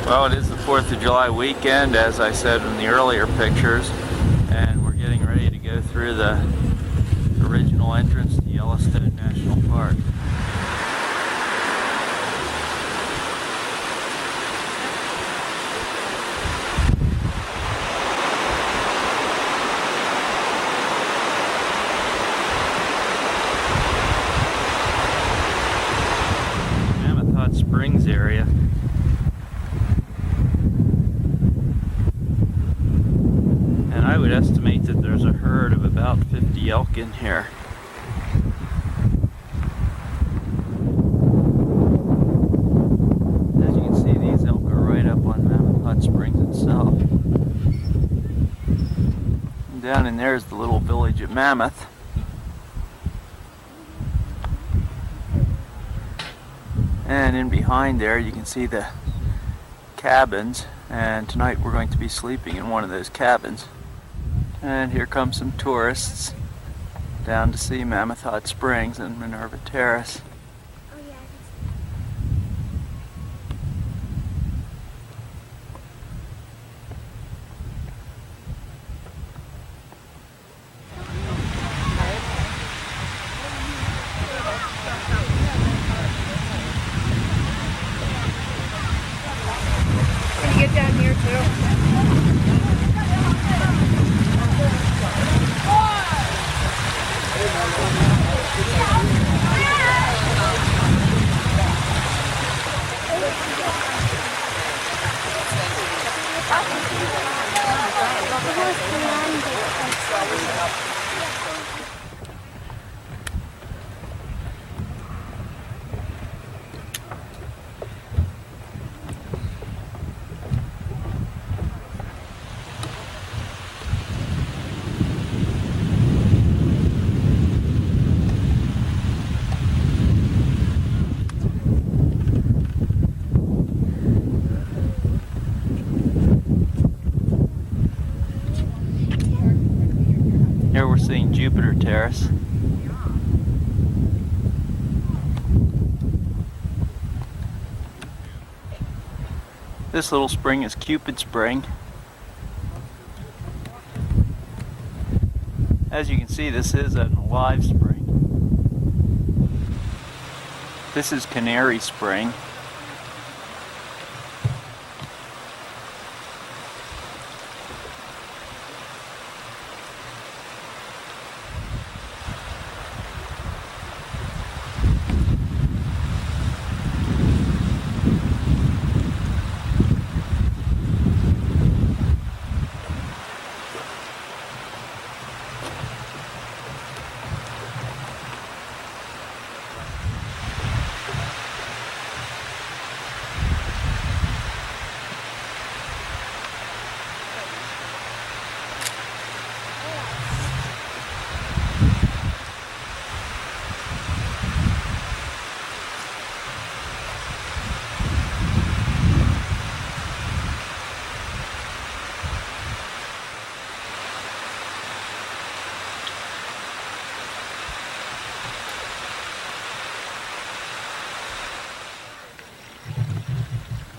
Well, it is the 4th of July weekend, as I said in the earlier pictures, and we're getting ready to go through the original entrance to Yellowstone National Park. Mammoth Hot Springs area. I would estimate that there's a herd of about 50 elk in here. As you can see, these elk are right up on Mammoth Hot Springs itself. And down in there is the little village of Mammoth. And in behind there you can see the cabins, and tonight we're going to be sleeping in one of those cabins. And here come some tourists down to see Mammoth Hot Springs and Minerva Terrace. Oh, yeah. Can you get down here too? Here we're seeing Jupiter Terrace. This little spring is Cupid Spring. As you can see, this is an alive spring. This is Canary Spring.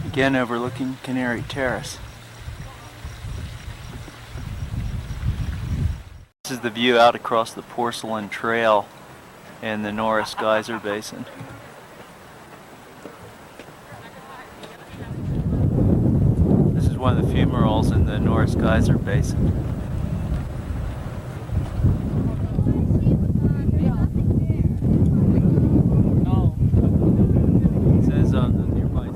Again overlooking Canary Terrace. This is the view out across the Porcelain Trail in the Norris Geyser Basin. This is one of the fumaroles in the Norris Geyser Basin. It says on the nearby.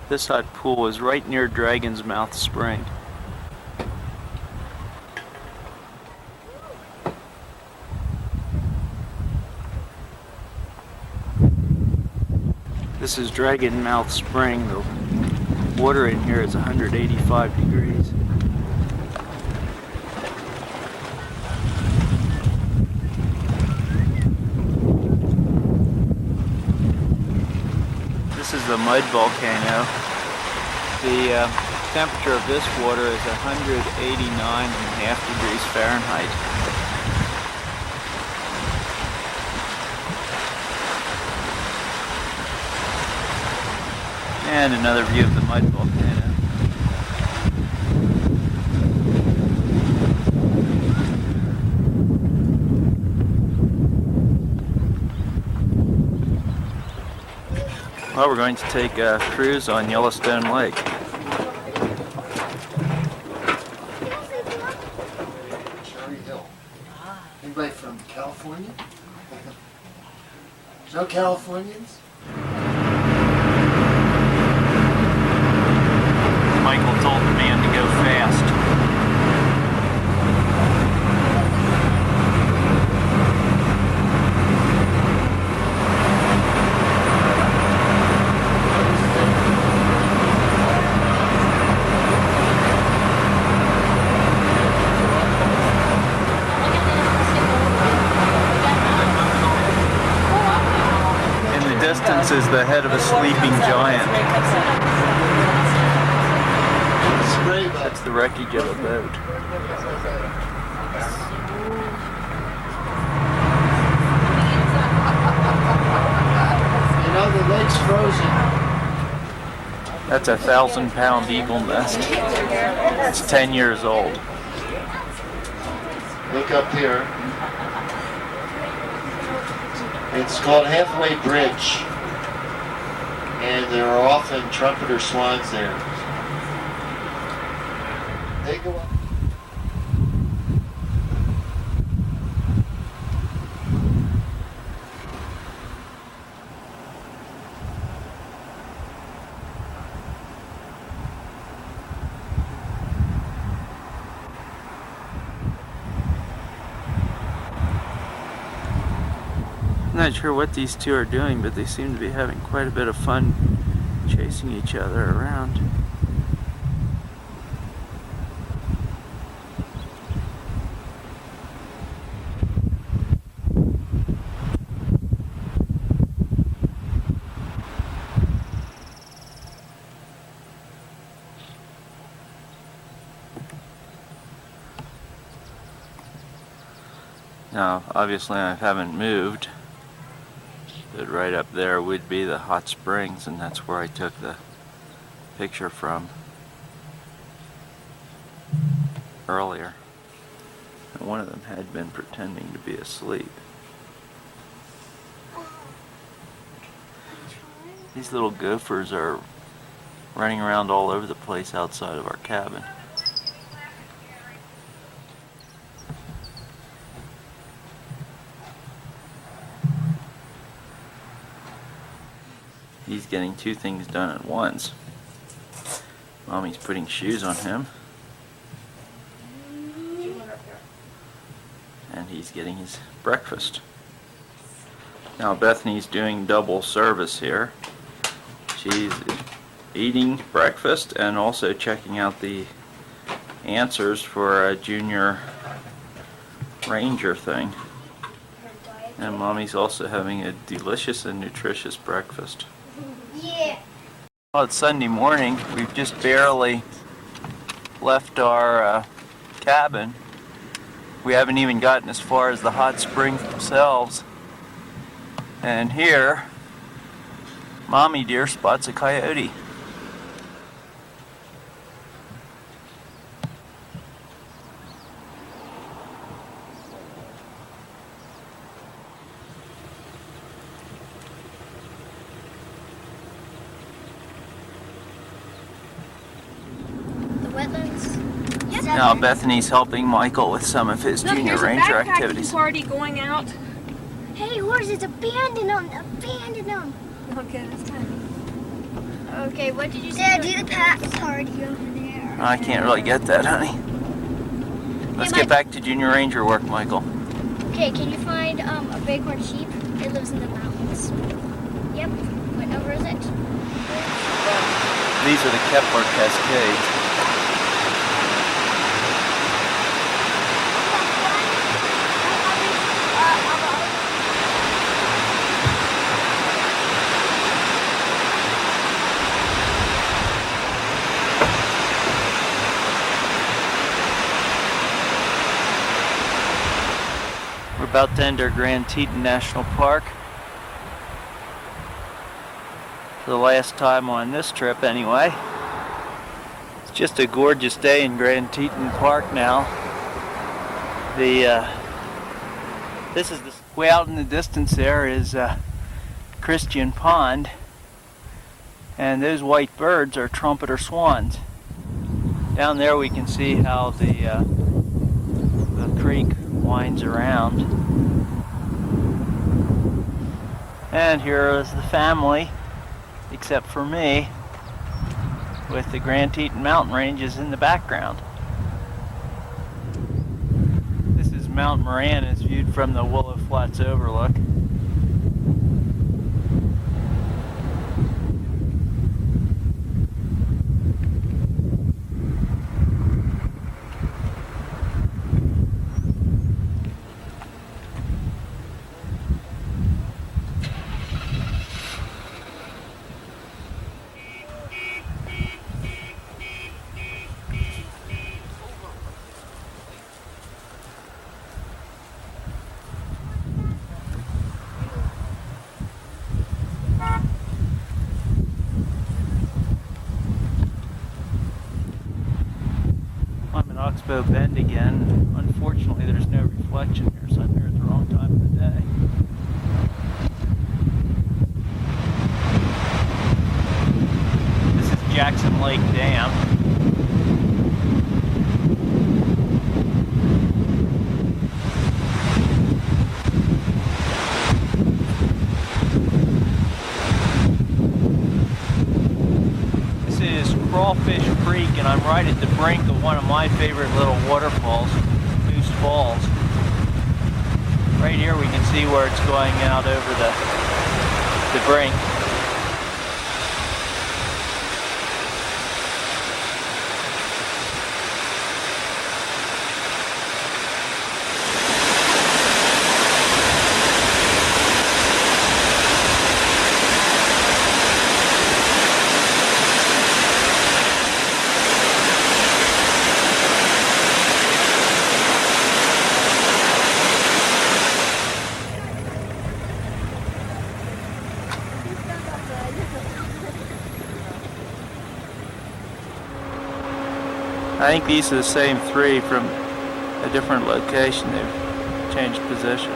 This hot pool is right near Dragon's Mouth Spring. This is Dragon Mouth Spring. The water in here is 185 degrees. This is the mud volcano. The temperature of this water is 189.5 degrees Fahrenheit. And another view of the mud volcano. Well, we're going to take a cruise on Yellowstone Lake. Cherry Hill. Anybody from California? No Californians? Michael told the man to go fast. In the distance is the head of a sleeping giant. That's the wreckage of a boat. You know, the lake's frozen. That's a 1,000-pound eagle nest. It's 10 years old. Look up here. It's called Halfway Bridge. And there are often trumpeter swans there. They go up. I'm not sure what these two are doing, but they seem to be having quite a bit of fun chasing each other around. Now, obviously I haven't moved, but right up there would be the hot springs, and that's where I took the picture from earlier. And one of them had been pretending to be asleep. These little gophers are running around all over the place outside of our cabin. He's getting two things done at once. Mommy's putting shoes on him. And he's getting his breakfast. Now Bethany's doing double service here. She's eating breakfast and also checking out the answers for a junior ranger thing. And Mommy's also having a delicious and nutritious breakfast. Yeah. Well, it's Sunday morning. We've just barely left our cabin. We haven't even gotten as far as the hot springs themselves. And here, Mommy deer spots a coyote. Wetlands. Yes. Now Bethany's helping Michael with some of his junior ranger activities. Party going out. Hey, horse, it's abandoned them. Abandoned them. Okay, that's fine. Okay, what did you say? Dad, do the pack party over there. I can't really get that, honey. Let's get back to junior ranger work, Michael. Okay, can you find a bighorn sheep? It lives in the mountains. Yep. What number is it? These are the Kepler Cascades. We're about to enter Grand Teton National Park. For the last time on this trip anyway. It's just a gorgeous day in Grand Teton Park now. This is way out in the distance there is Christian Pond, and those white birds are trumpeter swans. Down there we can see how the creek winds around. And here is the family, except for me, with the Grand Teton mountain ranges in the background. This is Mount Moran viewed from the Willow Flats overlook. I'm in Oxbow Bend again. Unfortunately, there's no reflection here, so I'm here at the wrong time of the day. This is Jackson Lake Dam. This is Crawfish Creek, and I'm right at the brink of one of my favorite little waterfalls, Moose Falls. Right here we can see where it's going out over the brink. I think these are the same three from a different location. They've changed position.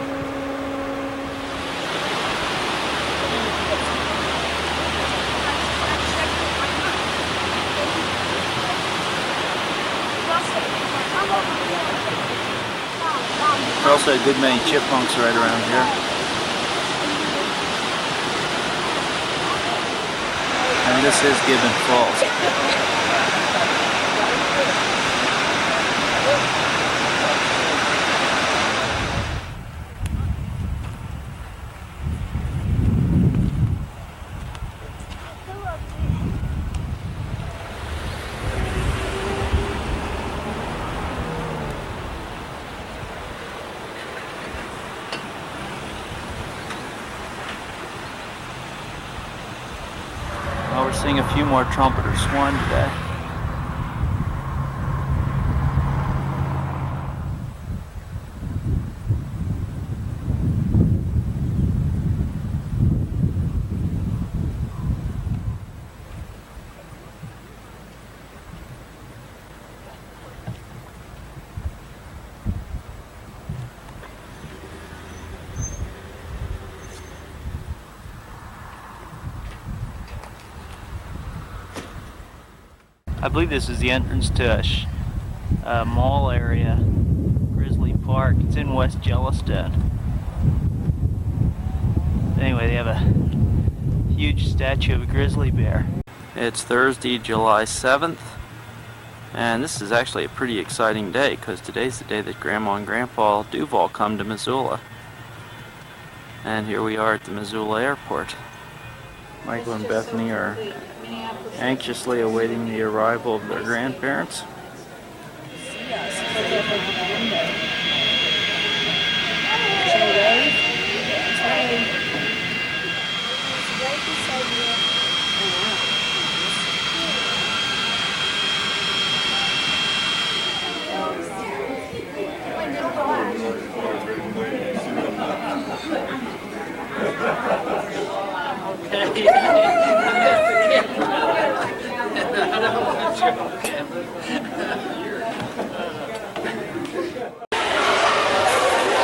There are also a good many chipmunks right around here. And this is Gibbon Falls. Well, we're seeing a few more trumpeter swan today. I believe this is the entrance to a mall area, Grizzly Park. It's in West Yellowstone. Anyway, they have a huge statue of a grizzly bear. It's Thursday, July 7th, and this is actually a pretty exciting day because today's the day that Grandma and Grandpa Duval come to Missoula. And here we are at the Missoula Airport. Michael and Bethany are anxiously awaiting the arrival of their grandparents.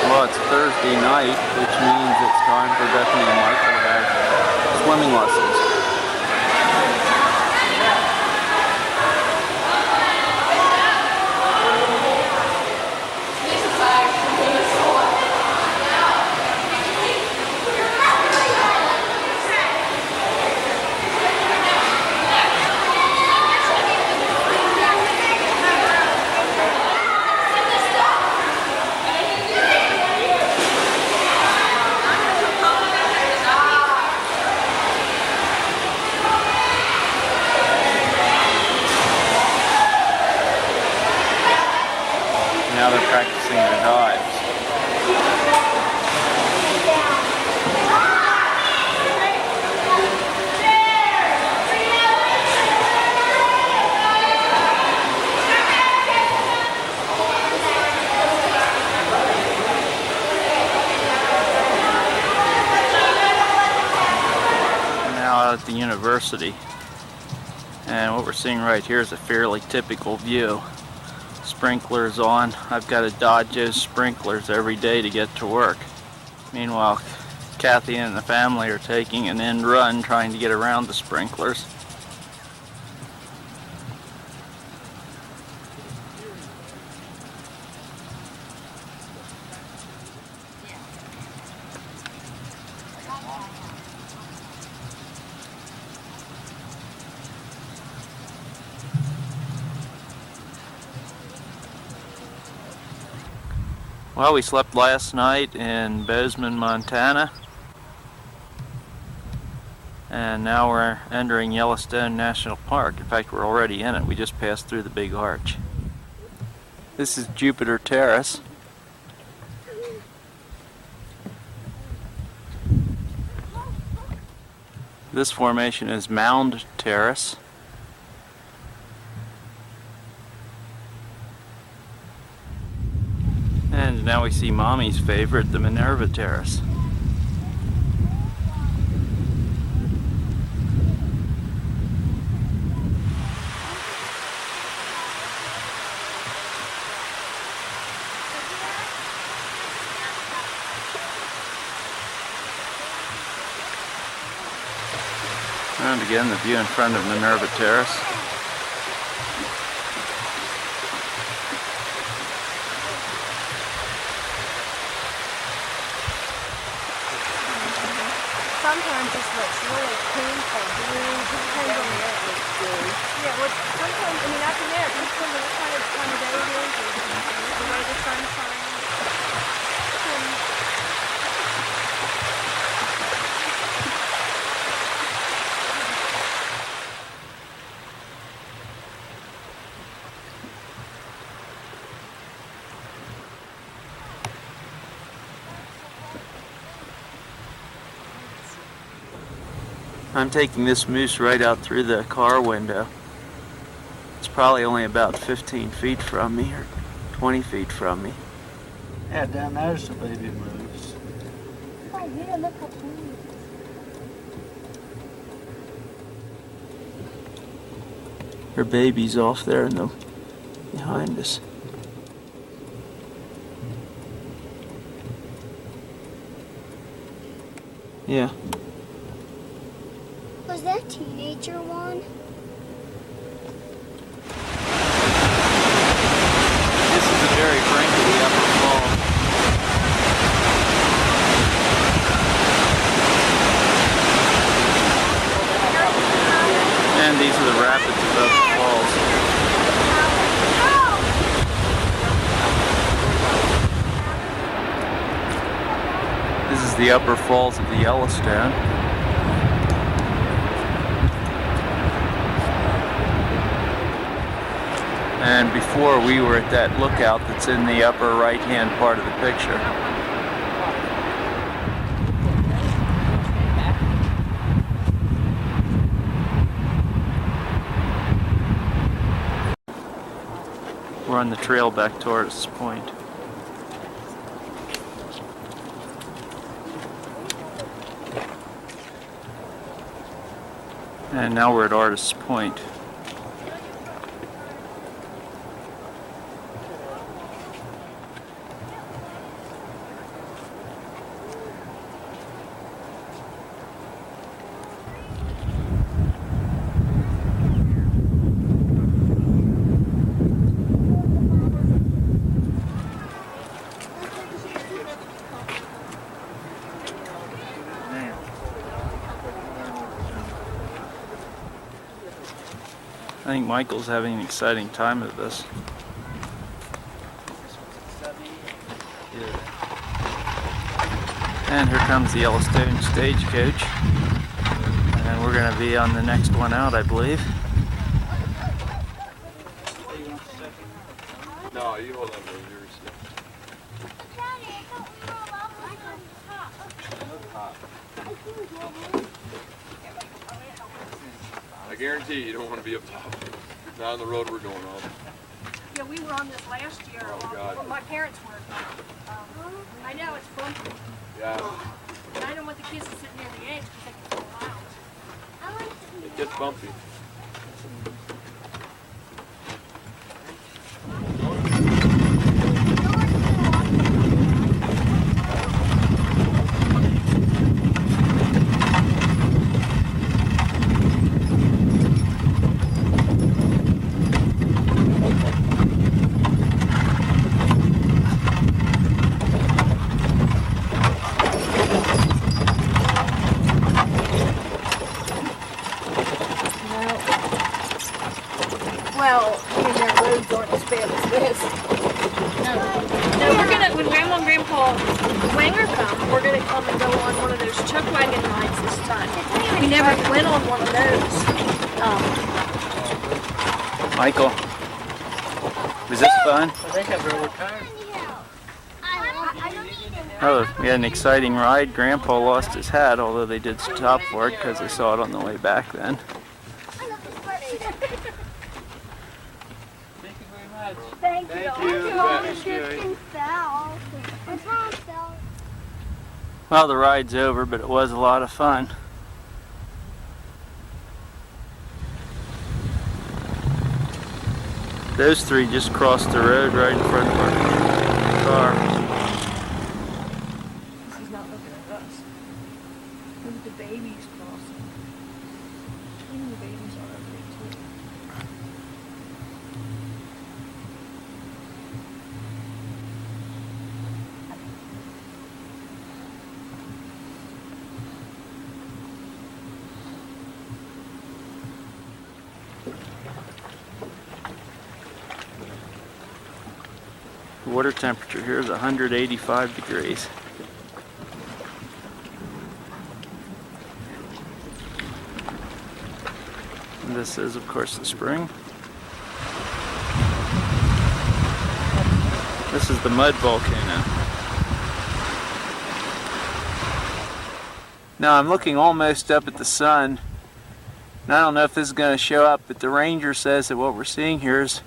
Well, it's Thursday night, which means it's time for Bethany and Michael to have swimming lessons. Now they're practicing their dives. We're now out at the university, and what we're seeing right here is a fairly typical view. Sprinklers on. I've got to dodge those sprinklers every day to get to work. Meanwhile, Kathy and the family are taking an end run trying to get around the sprinklers. Well, we slept last night in Bozeman, Montana, and now we're entering Yellowstone National Park. In fact, we're already in it. We just passed through the big arch. This is Jupiter Terrace. This formation is Mound Terrace. And now we see Mommy's favorite, the Minerva Terrace. And again, the view in front of Minerva Terrace. Sometimes this looks really painful. Depends on the area. Yeah, well, sometimes, I mean, after that, it depends on what kind of day it is, or the way the sun shines. I'm taking this moose right out through the car window. It's probably only about 15 feet from me, or 20 feet from me. Yeah, down there's the baby moose. Oh, yeah, look how pretty. Her baby's off there in the behind us. Yeah. Was that teenager one? This is the very brink of the upper fall. And these are the rapids above the falls. This is the upper falls of the Yellowstone. And before we were at that lookout that's in the upper right hand part of the picture. We're on the trail back to Artist's Point. And now we're at Artist's Point. I think Michael's having an exciting time of this. And here comes the Yellowstone Stagecoach. And we're going to be on the next one out, I believe. No, you hold on to yours. I guarantee you don't want to be up top. Not on the road we're going on. Yeah, we were on this last year. Oh, God. Well, my parents were. I know, it's bumpy. Yeah, And I don't want the kids to sit near the edge because they can fall out. it gets bumpy. Well, their roads aren't as bad as this. No, we're gonna, when Grandma and Grandpa Wanger come, we're gonna come and go on one of those chuck wagon rides this time. We never went on one of those. Michael, was this fun? I think I've ever tired. Oh, we had an exciting ride. Grandpa lost his hat, although they did stop for it because they saw it on the way back then. Thank you very much. Thank you. Thank you. Thank you. Fell. My mom fell. Well, the ride's over, but it was a lot of fun. Those three just crossed the road right in front of our car. He's not looking at us. Look at the babies crossing. Even the babies are over there too. The water temperature here is 185 degrees. And this is, of course, the spring. This is the mud volcano. Now I'm looking almost up at the sun, and I don't know if this is going to show up, but the ranger says that what we're seeing here is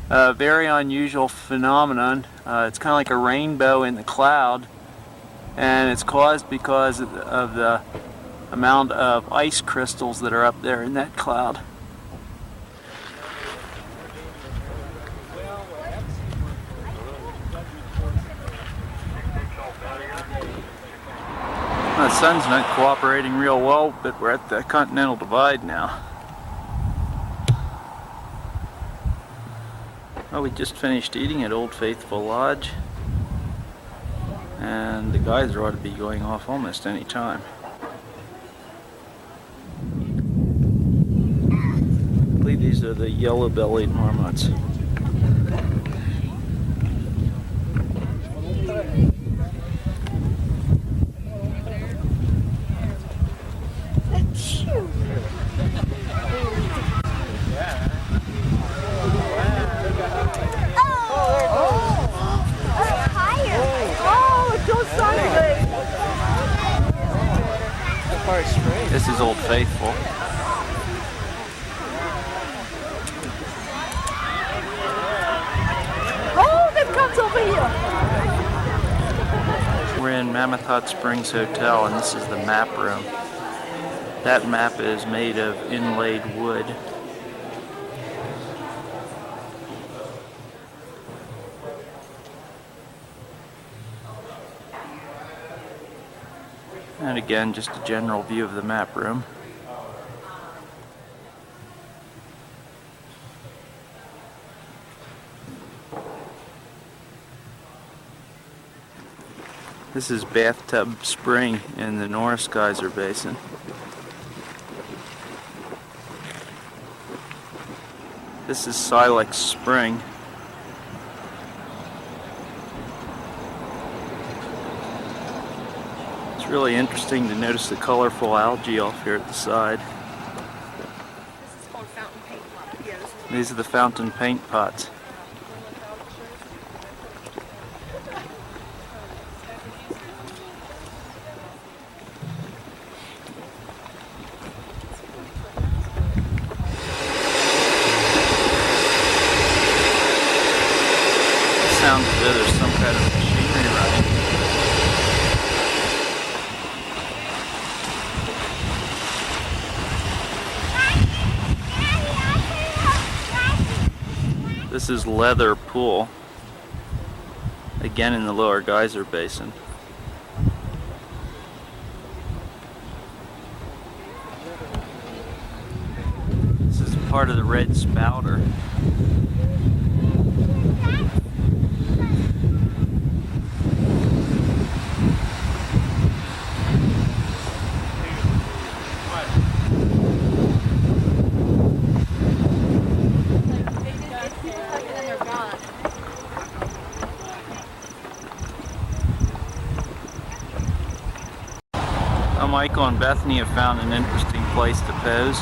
a very unusual phenomenon. It's kind of like a rainbow in the cloud, and it's caused because of the amount of ice crystals that are up there in that cloud. The sun's not cooperating real well, but we're at the Continental Divide now. Well, we just finished eating at Old Faithful Lodge, and the geyser ought to be going off almost any time. I believe these are the yellow-bellied marmots. Empire Straight. This is Old Faithful. Oh, they've come over here. We're in Mammoth Hot Springs Hotel, and this is the map room. That map is made of inlaid wood. And again, just a general view of the map room. This is Bathtub Spring in the Norris Geyser Basin. This is Silex Spring. It's really interesting to notice the colorful algae off here at the side. This is called fountain paint pot. Yeah, this is These are the fountain paint pots. Sounds as though there's some kind of machinery running. This is Leather Pool, again in the Lower Geyser Basin. This is part of the Red Spouter. Michael and Bethany have found an interesting place to pose.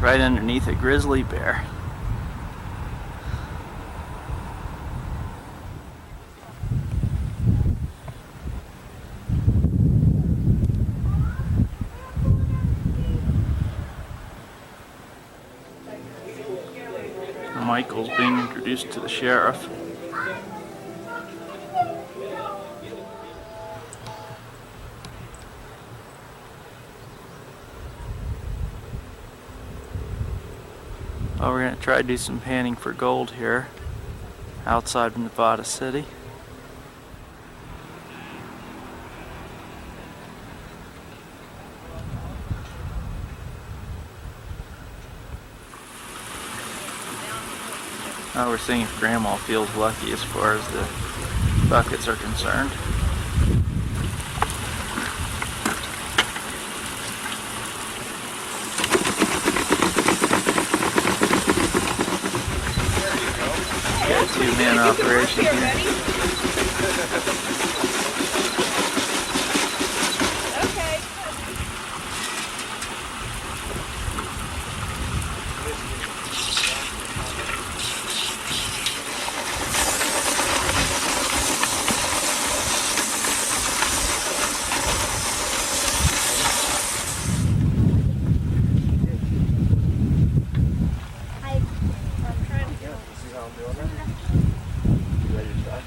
Right underneath a grizzly bear. Michael's being introduced to the sheriff. Well, we're going to try to do some panning for gold here outside of Nevada City. Now we're seeing if Grandma feels lucky as far as the buckets are concerned. Two-man operation here. okay. I'm trying to get See how I'm doing that? You ready to try?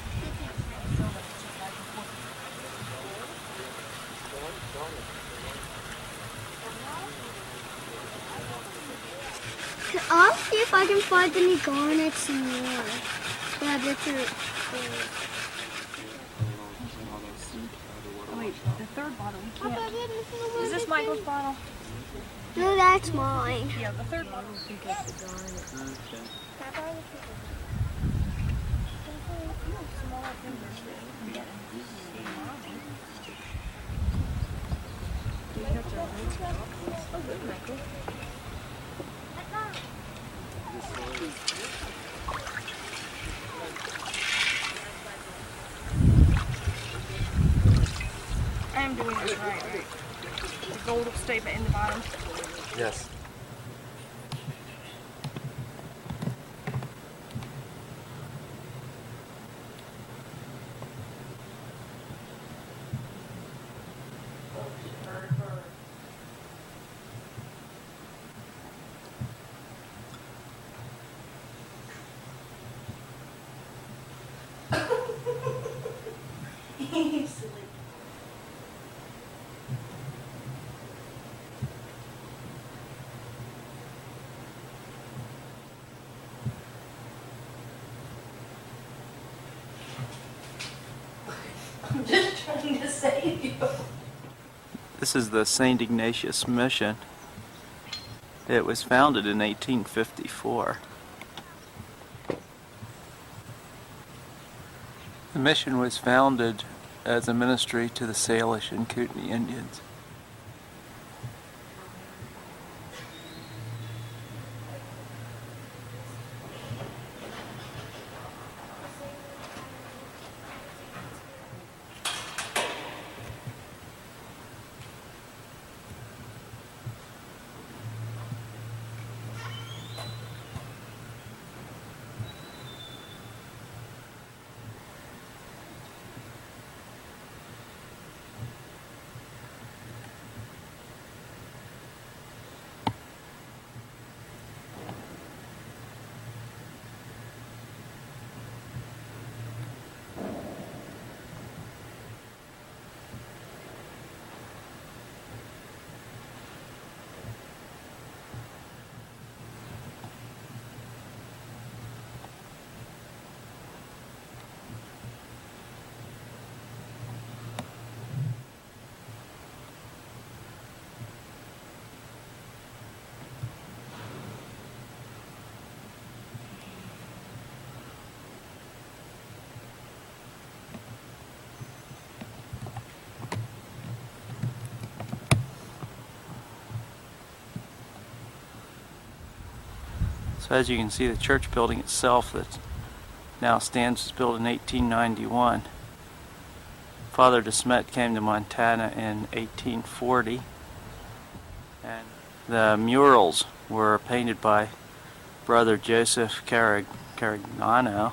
I'll see if I can find any garnets and more. Yeah, that's it. Oh, wait, the third bottle. We can't. Is this Michael's bottle? No, that's mine. Yeah, the third bottle. I think it's the garnet. I am doing this right? The gold will stay in the bottom. Yes. I'm just trying to save you. This is the St. Ignatius Mission. It was founded in 1854. The mission was founded as a ministry to the Salish and Kootenai Indians. So as you can see, the church building itself that now stands was built in 1891. Father De Smet came to Montana in 1840, and the murals were painted by Brother Joseph Carignano,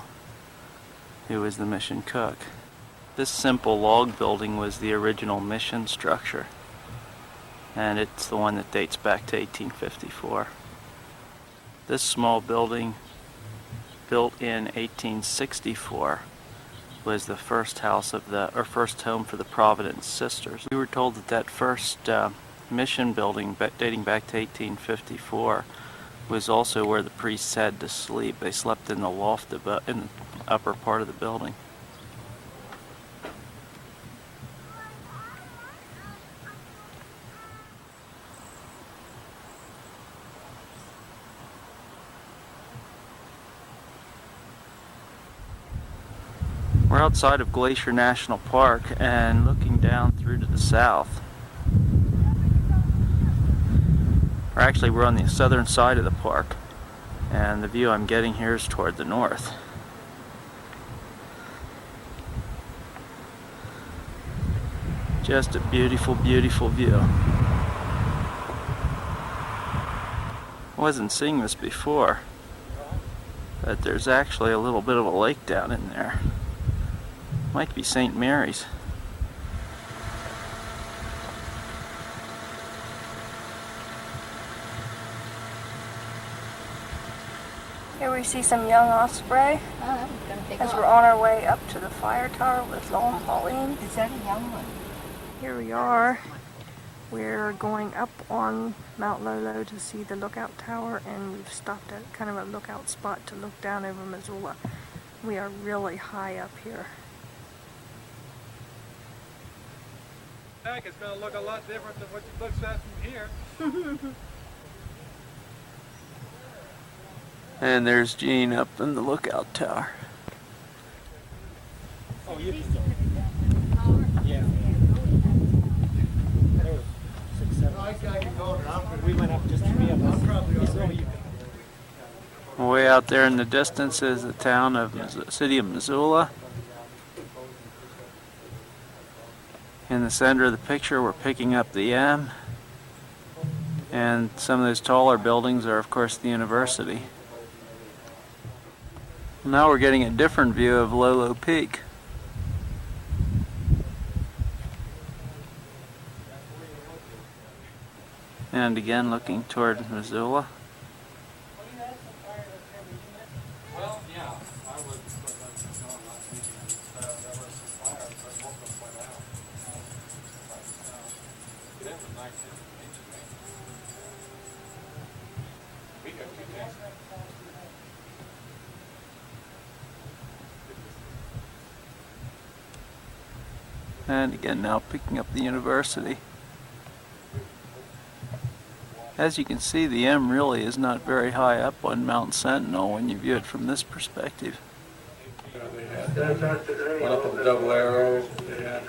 who was the mission cook. This simple log building was the original mission structure, and it's the one that dates back to 1854. This small building, built in 1864, was the first house of first home for the Providence Sisters. We were told that that first mission building, dating back to 1854, was also where the priests had to sleep. They slept in the loft in the upper part of the building. We're outside of Glacier National Park and looking down through to the south. Or actually, we're on the southern side of the park, and the view I'm getting here is toward the north. Just a beautiful, beautiful view. I wasn't seeing this before, but there's actually a little bit of a lake down in there. Might be St. Mary's. Here we see some young osprey as we're on our way up to the fire tower with Lowell and Pauline. Is that a young one? Here we are. We're going up on Mount Lolo to see the lookout tower, and we've stopped at kind of a lookout spot to look down over Missoula. We are really high up here. Back, it's going to look a lot different than what it looks at from here. And there's Gene up in the lookout tower. Oh, you can go. Yeah. There was 6, 7. We went up just 3 of us. Way out there in the distance is the town of city of Missoula. In the center of the picture, we're picking up the M, and some of those taller buildings are, of course, the university. Now we're getting a different view of Lolo Peak. And again, looking toward Missoula. Well, yeah, I would. And again now picking up the university. As you can see, the M really is not very high up on Mount Sentinel when you view it from this perspective. They had one up at the Double Arrow. They had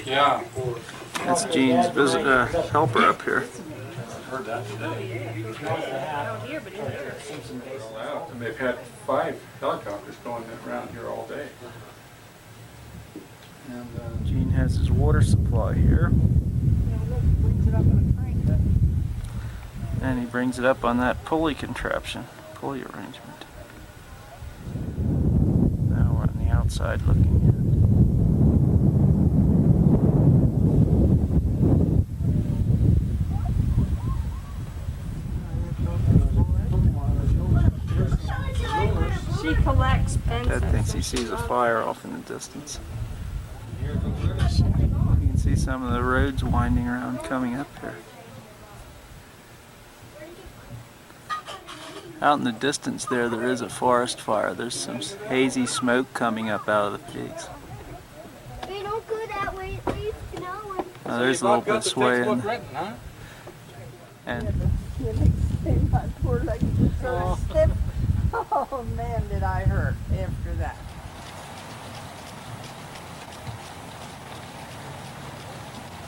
yeah. That's Gene's helper up here. Heard that today. Out here, but in there. Well, and they've had 5 helicopters going around here all day. And Gene has his water supply here. And he brings it up on that pulley pulley arrangement. Now we're on the outside looking She collects at. pencils. Dad thinks he sees a fire off in the distance. You can see some of the roads winding around coming up here. Out in the distance there is a forest fire. There's some hazy smoke coming up out of the peaks. They don't go that way, at least, you know. Now, there's a little bit of sway in, and My poor leg was so stiff. Oh man, did I hurt after that.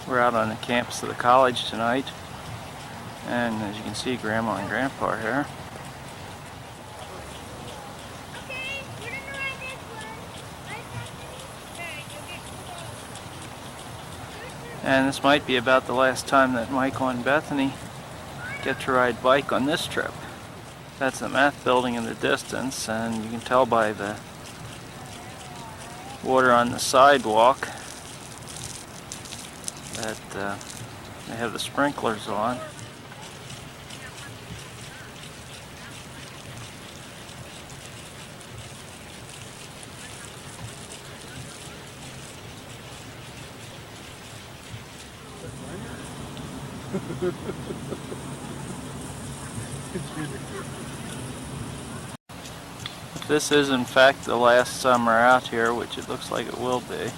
we're out on the campus of the college tonight. And as you can see, Grandma and Grandpa are here. Okay, you're gonna ride this one. And this might be about the last time that Michael and Bethany get to ride bike on this trip. That's the math building in the distance, and you can tell by the water on the sidewalk that they have the sprinklers on. If this is in fact the last summer out here, which it looks like it will be,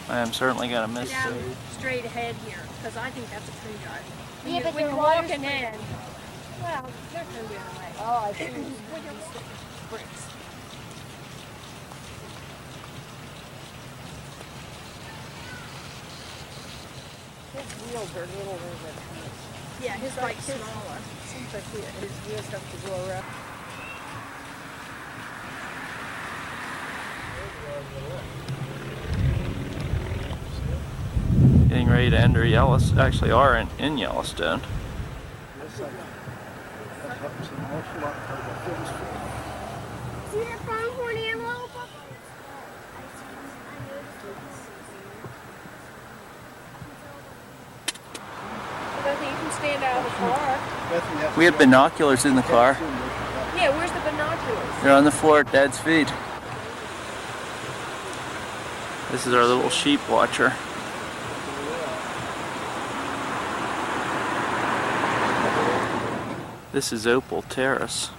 I am certainly going to miss Down it. straight ahead here, because I think that's a tree drive. When, Yeah, but when the you're water's walking in, well, they're going to be in the way. Oh, I see. Bricks. His wheels are littler than his. Yeah, his bike's smaller. Seems like his wheels have to go around. Getting ready to enter Yellowstone, actually are in Yellowstone. See that pronghorn antelope? I don't think you can stand out of the car. We have binoculars in the car. Yeah, where's the binoculars? They're on the floor at Dad's feet. This is our little sheep watcher. This is Opal Terrace.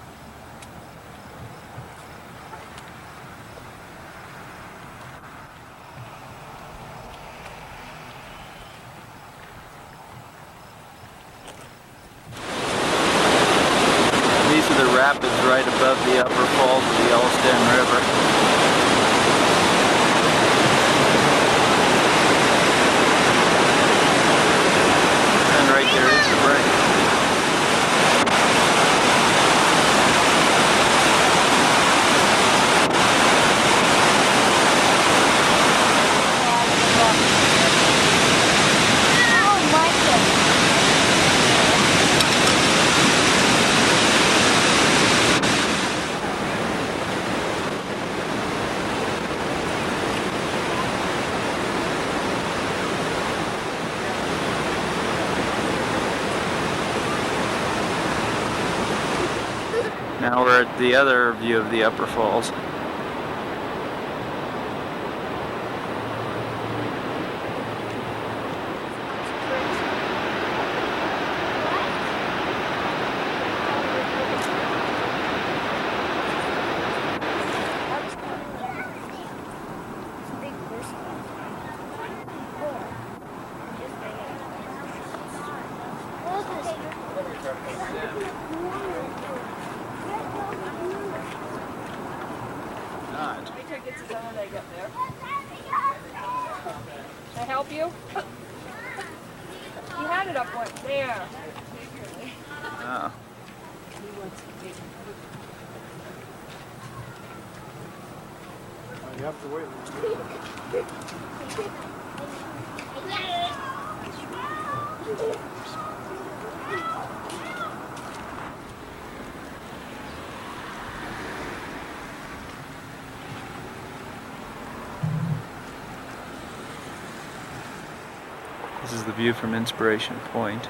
These are the rapids right above the upper falls of the Yellowstone River. And right there is the break. Oh, Michael. Now we're at the other view of the Upper Falls. Derek gets his own egg up there. Can I help you? He had it up one there. Oh. You have to wait. This is the view from Inspiration Point.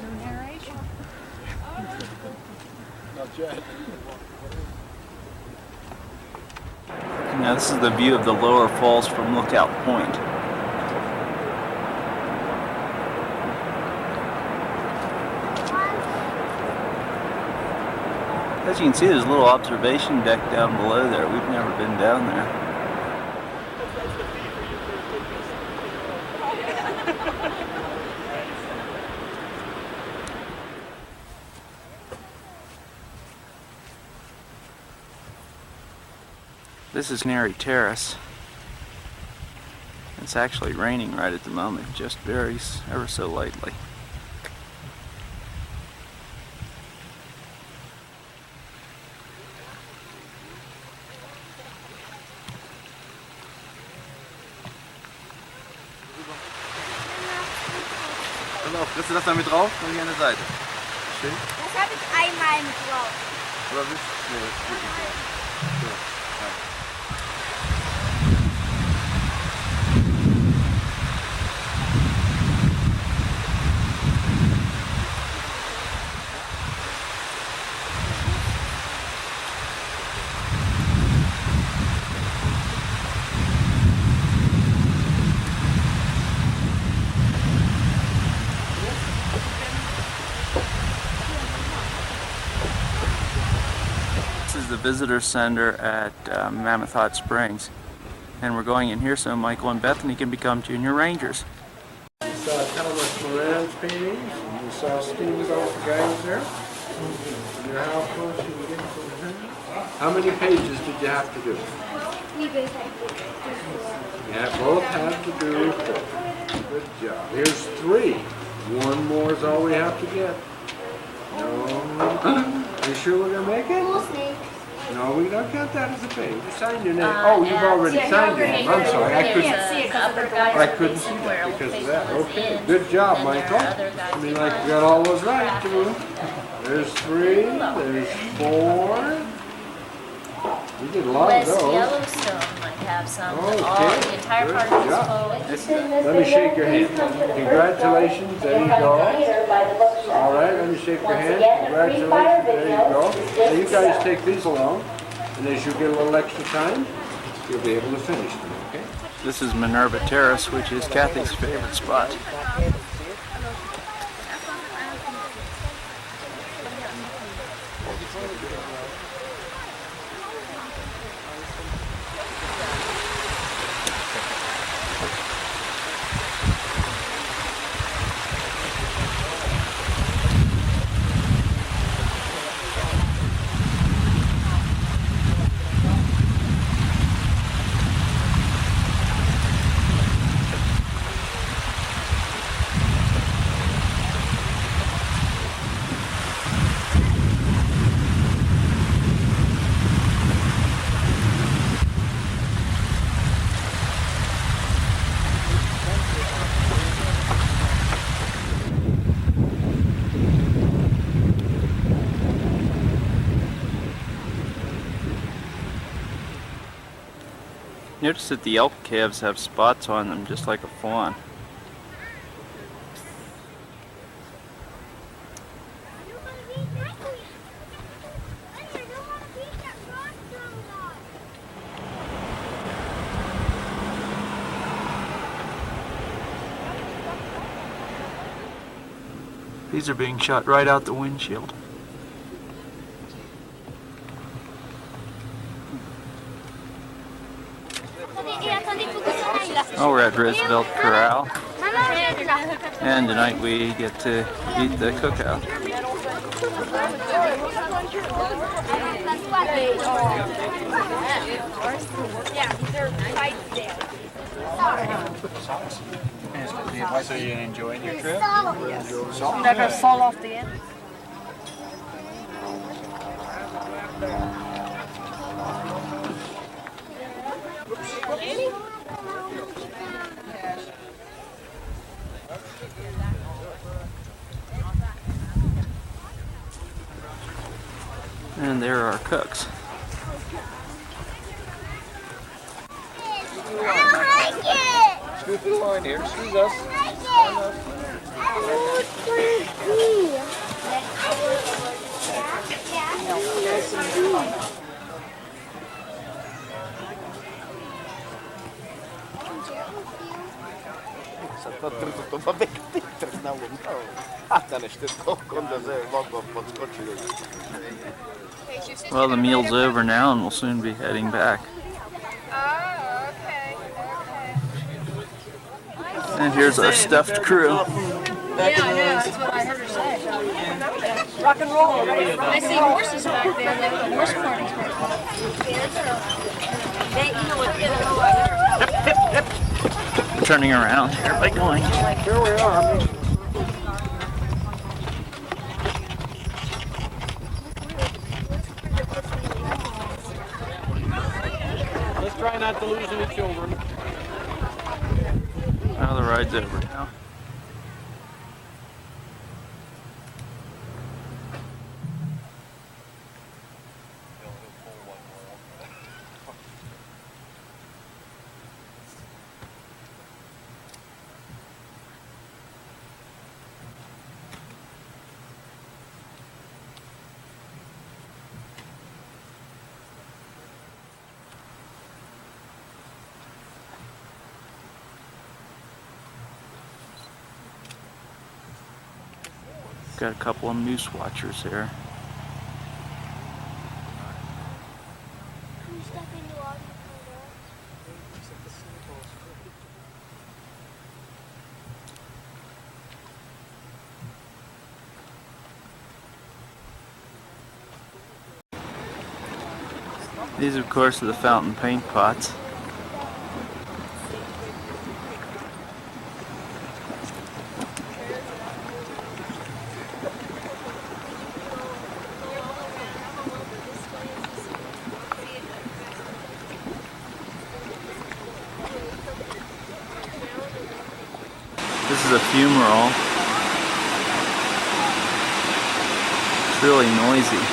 No narration. Not yet. Now this is the view of the lower falls from Lookout Point. As you can see, there's a little observation deck down below there. We've never been down there. This is Neri Terrace. It's actually raining right at the moment, just ever so lightly. Pass auf, kriegst du das da mit drauf? Dann hier an der Seite. Schön. Das habe ich einmal mit drauf. Oder willst du? Nee, das geht nicht. So, ja. This is the visitor center at Mammoth Hot Springs. And we're going in here so Michael and Bethany can become junior rangers. You saw Thomas Moran's paintings, and you saw Steamboat guys there. You know how close you can get to the thing? How many pages did you have to do? We both have to do Yeah, both have to do 4. Good job. Here's 3. One more is all we have to get. No. You sure we're gonna make it? Full snake. No, we don't count that as a page. You signed your name. Oh, you've already signed your name. I'm sorry. I couldn't see that because of that. Okay. Good job, Michael. I mean, like, you got all those right, too. There's 3. There's 4. We did a lot of West those. Yellowstone might have some. Okay, All the entire good park is job. closed. Let me shake your hand. Congratulations. There you go. All right, let me shake your hand. Congratulations. There you go. Now you guys take these along, and as you get a little extra time, you'll be able to finish them, okay? This is Minerva Terrace, which is Kathy's favorite spot. Notice that the elk calves have spots on them just like a fawn. These are being shot right out the windshield. E a Tony Puga Oh, we're at Roosevelt Corral, and tonight we get to eat the cookout. So you enjoying your trip? They're gonna fall off the end. And there are our cooks. Scoot the line here. Excuse us. Well, the meal's over now, and we'll soon be heading back. And here's our stuffed crew. Yeah, that's what I heard her say. Rock and roll. I see horses back there. The horse party's Turning around here by going. Here we are. Let's try not to lose any children. Well, the ride's over now. Got a couple of moose watchers here. These, of course, are the fountain paint pots. This is a fumarole. It's really noisy.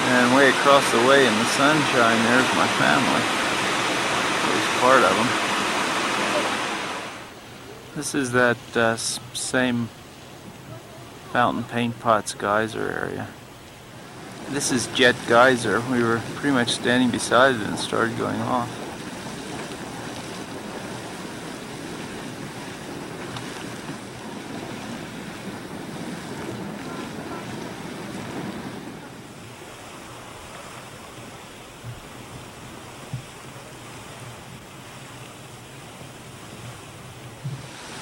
And way across the way in the sunshine, there's my family. At least part of them. This is that same fountain paint pots geyser area. This is Jet Geyser. We were pretty much standing beside it and it started going off.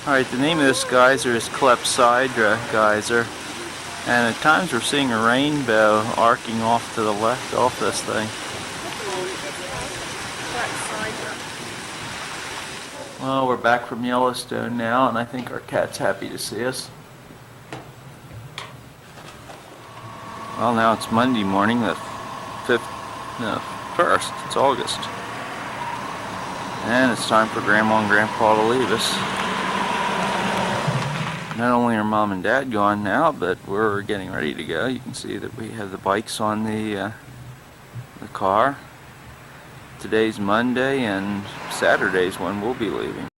Alright, the name of this geyser is Clepsydra Geyser. And at times we're seeing a rainbow arcing off to the left off this thing. Well, we're back from Yellowstone now, and I think our cat's happy to see us. Well, now it's Monday morning, the 1st, it's August. And it's time for Grandma and Grandpa to leave us. Not only are Mom and Dad gone now, but we're getting ready to go. You can see that we have the bikes on the car. Today's Monday, and Saturday's when we'll be leaving.